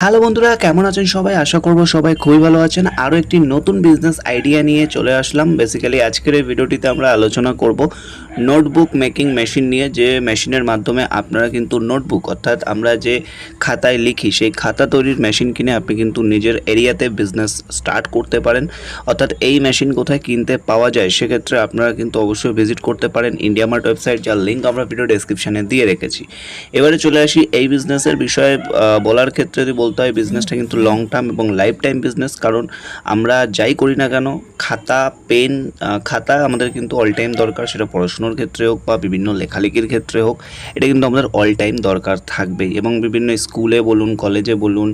Hello বন্ধুরা, কেমন আছেন সবাই? আশা করব সবাই খুবই ভালো আছেন। আরও একটি নতুন বিজনেস আইডিয়া নিয়ে চলে আসলাম। বেসিক্যালি আজকের এই ভিডিওটিতে আমরা আলোচনা করব নোটবুক মেকিং মেশিন নিয়ে, যে মেশিনের মাধ্যমে আপনারা কিন্তু নোটবুক অর্থাৎ আমরা যে খাতায় লিখি সেই খাতা তৈরির মেশিন কিনে আপনি কিন্তু নিজের এরিয়াতে বিজনেস স্টার্ট করতে পারেন। অর্থাৎ এই মেশিন কোথায় কিনতে পাওয়া যায় সেক্ষেত্রে আপনারা কিন্তু অবশ্যই ভিজিট করতে পারেন ইন্ডিয়া মার্ট ওয়েবসাইট, যার লিঙ্ক আমরা ভিডিও ডেসক্রিপশানে দিয়ে রেখেছি। এবারে চলে আসি এই বিজনেসের বিষয়ে বলার ক্ষেত্রে। যদি বলতে হয়, বিজনেসটা কিন্তু লং টার্ম এবং লাইফ টাইম বিজনেস, কারণ আমরা যাই করি না কেন খাতা পেন খাতা আমাদের কিন্তু অল টাইম দরকার, সেটা পড়াশুনোর ক্ষেত্রে হোক বা বিভিন্ন লেখালেখির ক্ষেত্রে হোক, এটা কিন্তু আমাদের অল টাইম দরকার থাকবেই। এবং বিভিন্ন স্কুলে বলুন, কলেজে বলুন,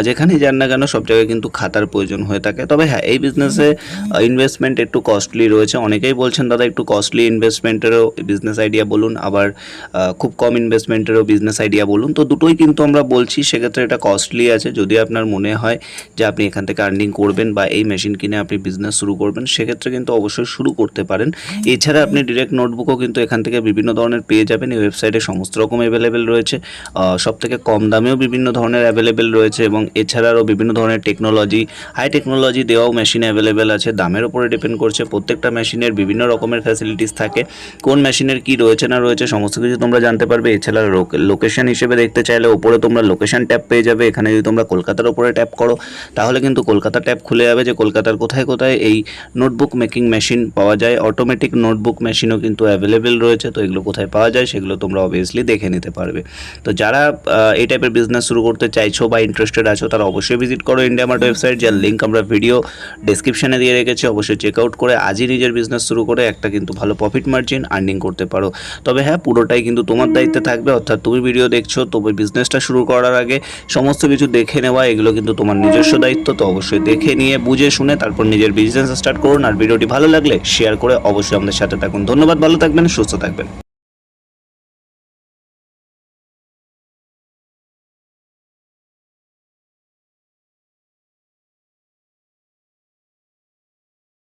যেখানেই যান না কেন সব জায়গায় কিন্তু খাতার প্রয়োজন হয়ে থাকে। তবে হ্যাঁ, এই বিজনেসে ইনভেস্টমেন্ট একটু কস্টলি রয়েছে। অনেকেই বলছেন দাদা একটু কস্টলি ইনভেস্টমেন্টেরও বিজনেস আইডিয়া বলুন, আবার খুব কম ইনভেস্টমেন্টেরও বিজনেস আইডিয়া বলুন। তো দুটোই কিন্তু আমরা বলছি, সেক্ষেত্রে এটা কস্টলি আছে। যদি আপনার মনে হয় যে আপনি এখান থেকে আর্নিং করবেন বা এই মেশিন কিনে আপনি বিজনেস শুরু করবেন, সেক্ষেত্রে কিন্তু অবশ্যই শুরু করতে পারেন। এছাড়া আপনি ডিরেক্ট নোটবুকও কিন্তু এখান থেকে বিভিন্ন ধরনের পেয়ে যাবেন। এই ওয়েবসাইটে সমস্ত রকম অ্যাভেলেবেল রয়েছে, সব থেকে কম দামেও বিভিন্ন ধরনের অ্যাভেলেবেল রয়েছে। এবং এছাড়াও বিভিন্ন ধরনের টেকনোলজি, হাই টেকনোলজি দেওয়াও মেশিন অ্যাভেলেবেল আছে। দামের উপরে ডিপেন্ড করছে, প্রত্যেকটা মেশিনের বিভিন্ন রকমের ফ্যাসিলিটিস থাকে। কোন মেশিনের কি রয়েছে না রয়েছে সমস্ত কিছু তোমরা জানতে পারবে। এছাড়া লোকেশন হিসেবে দেখতে চাইলে ওপরে তোমরা লোকেশন ট্যাব পেয়ে যাবে। এখানে যদি তোমরা কলকাতার ওপরে ট্যাপ করো তাহলে কিন্তু কলকাতা ট্যাব খুলে যাবে, যে কলকাতার কোথায় কোথায় এই নোটবুক মেকিং মেশিন পাওয়া যায়। অটোমেটিক নোটবুক মেশিনও কিন্তু অ্যাভেলেবেল রয়েছে। তো এগুলো কোথায় পাওয়া যায় সেগুলো তোমরা অবভিয়াসলি দেখে নিতে পারবে। তো যারা এই টাইপের বিজনেস শুরু করতে চাইছো বা ইন্টারেস্টেড আছো, তারা অবশ্যই ভিজিট করো ইন্ডিয়া মার্ট ওয়েবসাইট, যার লিঙ্ক আমরা ভিডিও ডেসক্রিপশনে দিয়ে রেখেছি। অবশ্যই চেক আউট করে আজই নিজের বিজনেস শুরু করে একটা কিন্তু ভালো প্রফিট মার্জিন আর্নিং করতে পারো। তবে হ্যাঁ, পুরোটাই কিন্তু তোমার দায়িত্বে থাকবে। অর্থাৎ তুমি ভিডিও দেখছো, তবে বিজনেসটা শুরু করার আগে সমস্ত কিছু দেখে নেওয়া, এগুলো কিন্তু তোমার নিজস্ব দায়িত্ব। তো অবশ্যই দেখে নিয়ে বুঝে শুনে তারপর নিজের বিজনেস স্টার্ট করুন। আর ভিডিওটি ভালো লাগলে শেয়ার করে অবশ্যই আমাদের সাথে থাকুন। ধন্যবাদ, ভালো থাকবেন, সুস্থ থাকবেন।